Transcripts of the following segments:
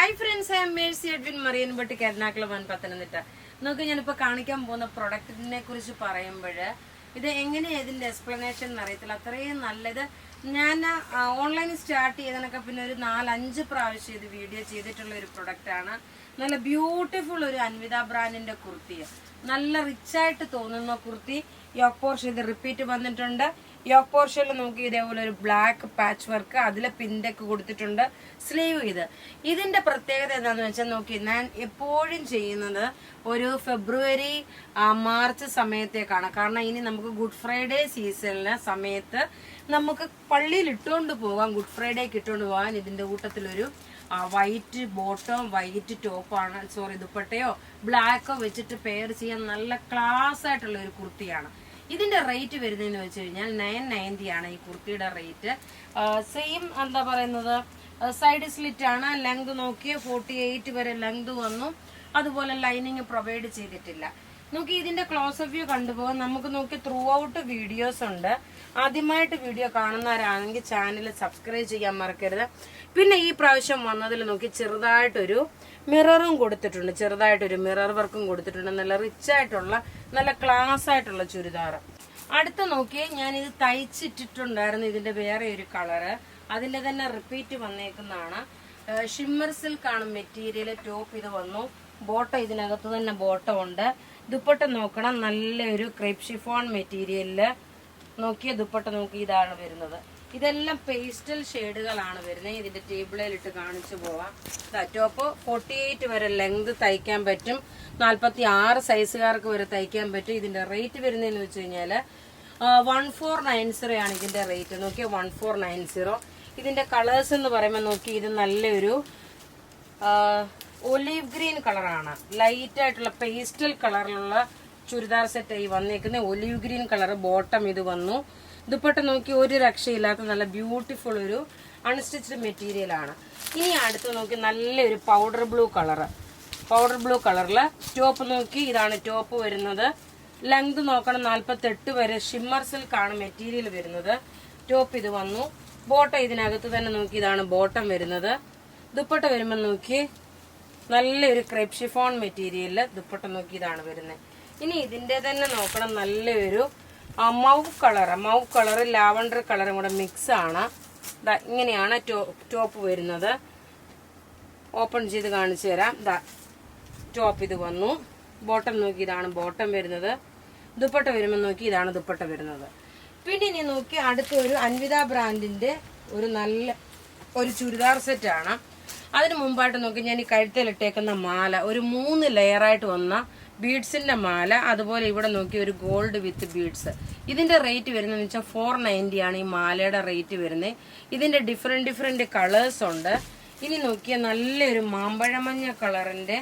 Hi friends, I am Mercy Edwin Mariyanpatti Ernakulam Pathanamthitta. നമുക്ക് ഞാനിപ്പോൾ കാണിക്കാൻ പോകുന്ന പ്രൊഡക്റ്റിനെ കുറിച്ച് പറയുമ്പോൾ ഇത് എങ്ങനെയാണ് ഇതിൻ്റെ എക്സ്പ്ലനേഷൻ എന്നറിയത്തില്ല. അത്രയും നല്ലത്. ഞാൻ ഓൺലൈനിൽ സ്റ്റാർട്ട് ചെയ്തതിനൊക്കെ പിന്നെ ഒരു 4-5 പ്രാവശ്യം ഇത് വീഡിയോ ചെയ്തിട്ടുള്ള ഒരു പ്രൊഡക്റ്റാണ്. നല്ല ബ്യൂട്ടിഫുൾ ഒരു അൻവിത ബ്രാൻഡിൻ്റെ കുർത്തി, നല്ല റിച്ചായിട്ട് തോന്നുന്ന കുർത്തി. യോക്ക് പോർഷൻ ഇത് റിപ്പീറ്റ് വന്നിട്ടുണ്ട്. യോക്ക് പോർഷനിൽ നോക്കി ഇതേപോലെ ഒരു ബ്ലാക്ക് പാച്ച് വർക്ക്, അതിൽ പിൻഡൊക്കെ കൊടുത്തിട്ടുണ്ട്. സ്ലീവ് ഇതിന്റെ പ്രത്യേകത എന്താണെന്ന് വെച്ചാൽ നോക്കി, ഞാൻ എപ്പോഴും ചെയ്യുന്നത് ഒരു ഫെബ്രുവരി മാർച്ച് സമയത്തേക്കാണ്. കാരണം ഇനി നമുക്ക് ഗുഡ് ഫ്രൈഡേ സീസണിലെ സമയത്ത് നമുക്ക് പള്ളിയിൽ ഇട്ടുകൊണ്ട് പോകാം, ഗുഡ് ഫ്രൈഡേക്ക് ഇട്ടുകൊണ്ട് പോകാൻ. ഇതിന്റെ കൂട്ടത്തിലൊരു വൈറ്റ് ബോട്ടം വൈറ്റ് ടോപ്പാണ്, ദുപ്പട്ടയോ ബ്ലാക്കോ വെച്ചിട്ട് പെയർ ചെയ്യാൻ നല്ല ക്ലാസ് ആയിട്ടുള്ള ഒരു കുർത്തിയാണ്. ഇതിന്റെ റേറ്റ് വരുന്നതെന്ന് വെച്ച് കഴിഞ്ഞാൽ 990 ആണ് ഈ കുർത്തിയുടെ റേറ്റ്. സെയിം എന്താ പറയുന്നത്, സൈഡ് സ്ലിറ്റ് ആണ്. ലെങ്ത് നോക്കി 48 വരെ ലെങ്ത് വന്നു. അതുപോലെ ലൈനിങ് പ്രൊവൈഡ് ചെയ്തിട്ടില്ല. നോക്കി ഇതിന്റെ ക്ലോസ് വ്യൂ കണ്ടുപോകാൻ നമുക്ക് നോക്കി ത്രൂ ഔട്ട് വീഡിയോസ് ഉണ്ട്. ആദ്യമായിട്ട് വീഡിയോ കാണുന്നവരാണെങ്കിൽ ചാനൽ സബ്സ്ക്രൈബ് ചെയ്യാൻ മറക്കരുത്. പിന്നെ ഈ പ്രാവശ്യം വന്നതിൽ നോക്കി ചെറുതായിട്ടൊരു മിററും കൊടുത്തിട്ടുണ്ട്, ചെറുതായിട്ടൊരു മിറർ വർക്കും കൊടുത്തിട്ടുണ്ട്. നല്ല റിച്ച് ആയിട്ടുള്ള നല്ല ക്ലാസ് ആയിട്ടുള്ള ചുരിദാർ. അടുത്ത നോക്കി ഞാൻ ഇത് തയ്ച്ചിട്ടിട്ടുണ്ടായിരുന്നു. ഇതിന്റെ വേറെ ഒരു കളറ്, അതിന്റെ തന്നെ റിപ്പീറ്റ് വന്നേക്കുന്നതാണ്. ഷിമ്മർ സിൽക്ക് ആണ് മെറ്റീരിയൽ. ടോപ്പ് ഇത് വന്നു, ബോട്ടം ഇതിനകത്ത് തന്നെ ബോട്ടം ഉണ്ട്. ദുപ്പട്ട നോക്കണം, നല്ലൊരു ക്രേപ്പ് ഷിഫോൺ മെറ്റീരിയലില് നോക്കിയ ദുപ്പട്ട നോക്കി ഇതാണ് വരുന്നത്. ഇതെല്ലാം പേസ്റ്റൽ ഷെയ്ഡുകളാണ് വരുന്നത്. ഇതിന്റെ ടേബിളിലിട്ട് കാണിച്ചു പോവാം. ടോപ്പ് 48 വരെ ലെങ്ത് തയ്ക്കാൻ പറ്റും, 46 സൈസുകാർക്ക് വരെ തയ്ക്കാൻ പറ്റും. ഇതിന്റെ റേറ്റ് വരുന്നതെന്ന് വെച്ച് കഴിഞ്ഞാല് 1490 ആണ് ഇതിന്റെ റേറ്റ്. നോക്കിയാൽ 1490. ഇതിന്റെ കളേഴ്സ് എന്ന് പറയുമ്പോൾ നോക്കി, ഇത് നല്ലൊരു ഒലീവ് ഗ്രീൻ കളറാണ്, ലൈറ്റ് ആയിട്ടുള്ള പേസ്റ്റൽ കളറിലുള്ള ചുരിദാർ സെറ്റായി വന്നേക്കുന്ന ഒലീവ് ഗ്രീൻ കളർ. ബോട്ടം ഇത് വന്നു. ദുപ്പട്ട നോക്കി ഒരു രക്ഷയില്ലാത്ത നല്ല ബ്യൂട്ടിഫുൾ ഒരു അൺസ്റ്റിച്ച്ഡ് മെറ്റീരിയൽ ആണ്. ഇനി അടുത്ത് നോക്കി നല്ലൊരു powder blue colour, powder blue കളറില് ടോപ്പ് നോക്കി ഇതാണ് ടോപ്പ് വരുന്നത്. ലെങ്ത് നോക്കണം 48 വരെ. ഷിമ്മർ സിൽക്ക് ആണ് മെറ്റീരിയൽ വരുന്നത്. ടോപ്പ് ഇത് വന്നു. ബോട്ടം ഇതിനകത്ത് തന്നെ നോക്കി ഇതാണ് ബോട്ടം വരുന്നത്. ദുപ്പട്ട വരുമ്പോൾ നോക്കി നല്ലൊരു ക്രേപ്പ് ഷിഫോൺ മെറ്റീരിയലില് ദുപ്പട്ട നോക്കി ഇതാണ് വരുന്നത്. ഇനി ഇതിന്റെ തന്നെ നോക്കണം നല്ലൊരു മൗവ് കളറ് ലാവണ്ടർ കളറും കൂടെ മിക്സ് ആണ്. ഇങ്ങനെയാണ് ടോപ്പ് വരുന്നത്. ഓപ്പൺ ചെയ്ത് കാണിച്ചു തരാം. ടോപ്പ് ഇത് വന്നു. ബോട്ടം നോക്കി ഇതാണ് ബോട്ടം വരുന്നത്. ദുപ്പട്ട വരുമ്പോൾ നോക്കി ഇതാണ് ദുപ്പട്ട വരുന്നത്. പിന്നെ ഇനി നോക്കി അടുത്ത ഒരു അൻവിത ബ്രാൻഡിന്റെ ഒരു നല്ല ഒരു ചുരിദാർ സെറ്റ് ആണ്. അതിന് മുമ്പായിട്ട് നോക്കി ഞാൻ ഈ കഴുത്തിലിട്ടേക്കുന്ന മാല, ഒരു 3 ലെയറായിട്ട് വന്ന ബീഡ്സിന്റെ മാല. അതുപോലെ ഇവിടെ നോക്കി ഒരു ഗോൾഡ് വിത്ത് ബീഡ്സ്. ഇതിന്റെ റേറ്റ് വരുന്നതെന്ന് വെച്ചാൽ 490 ആണ് ഈ മാലയുടെ റേറ്റ് വരുന്നത്. ഇതിന്റെ ഡിഫറെന്റ് കളേഴ്സ് ഉണ്ട്. ഇനി നോക്കിയ നല്ലൊരു മാമ്പഴമഞ്ഞ കളറിന്റെ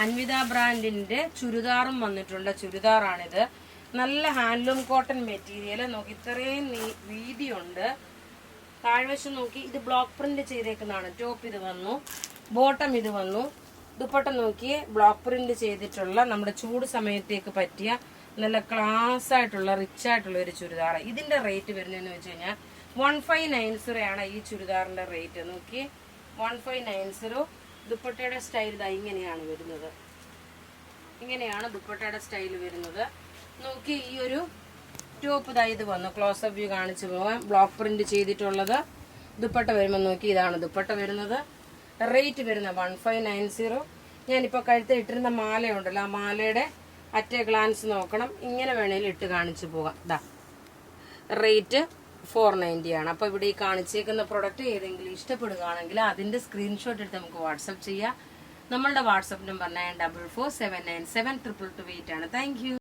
അൻവിത ബ്രാൻഡിന്റെ ചുരിദാറും വന്നിട്ടുണ്ട്. ചുരിദാറാണിത്. നല്ല ഹാൻഡ്ലൂം കോട്ടൺ മെറ്റീരിയൽ. നോക്കി ഇത്രയും വീതിയുണ്ട്. താഴ്വശം നോക്കി ഇത് ബ്ലോക്ക് പ്രിന്റ് ചെയ്തേക്കുന്നതാണ്. ടോപ്പ് ഇത് വന്നു, ബോട്ടം ഇത് വന്നു. ദുപ്പട്ട നോക്കി ബ്ലോക്ക് പ്രിന്റ് ചെയ്തിട്ടുള്ള നമ്മുടെ ചൂട് സമയത്തേക്ക് പറ്റിയ നല്ല ക്ലാസ് ആയിട്ടുള്ള റിച്ച് ആയിട്ടുള്ള ഒരു ചുരിദാർ. ഇതിന്റെ റേറ്റ് വരുന്നതെന്ന് വെച്ച് കഴിഞ്ഞാൽ 1590 ആണ് ഈ ചുരിദാറിന്റെ റേറ്റ്. നോക്കി 1590. ദുപ്പട്ടയുടെ സ്റ്റൈൽ ഇതാ ഇങ്ങനെയാണ് വരുന്നത്. ഇങ്ങനെയാണ് ദുപ്പട്ടയുടെ സ്റ്റൈൽ വരുന്നത്. നോക്കി ഈ ഒരു ടോപ്പ് ഇതാ ഇത് വന്നു. ക്ലോസ് അപ്പ് വ്യൂ കാണിച്ചു പോകാം. ബ്ലോക്ക് പ്രിന്റ് ചെയ്തിട്ടുള്ളത്. ദുപ്പട്ട വരുമ്പോൾ നോക്കി ഇതാണ് ദുപ്പട്ട വരുന്നത്. റേറ്റ് വരുന്ന 1590. ഞാനിപ്പോ കഴുത്തിൽ ഇട്ടിരുന്ന മാലയുണ്ടല്ലോ, ആ മാലയുടെ അറ്റ ഗ്ലാൻസ് നോക്കണം. ഇങ്ങനെ വേണേലും ഇട്ട് കാണിച്ചു പോകാം. റേറ്റ് 490 ആണ്. അപ്പൊ ഇവിടെ ഈ കാണിച്ചേക്കുന്ന പ്രൊഡക്റ്റ് ഏതെങ്കിലും ഇഷ്ടപ്പെടുകയാണെങ്കിൽ അതിന്റെ സ്ക്രീൻഷോട്ട് എടുത്ത് നമുക്ക് വാട്സപ്പ് ചെയ്യാം. നമ്മളുടെ വാട്സപ്പ് നമ്പർ 9447972228 ആണ്. Thank you.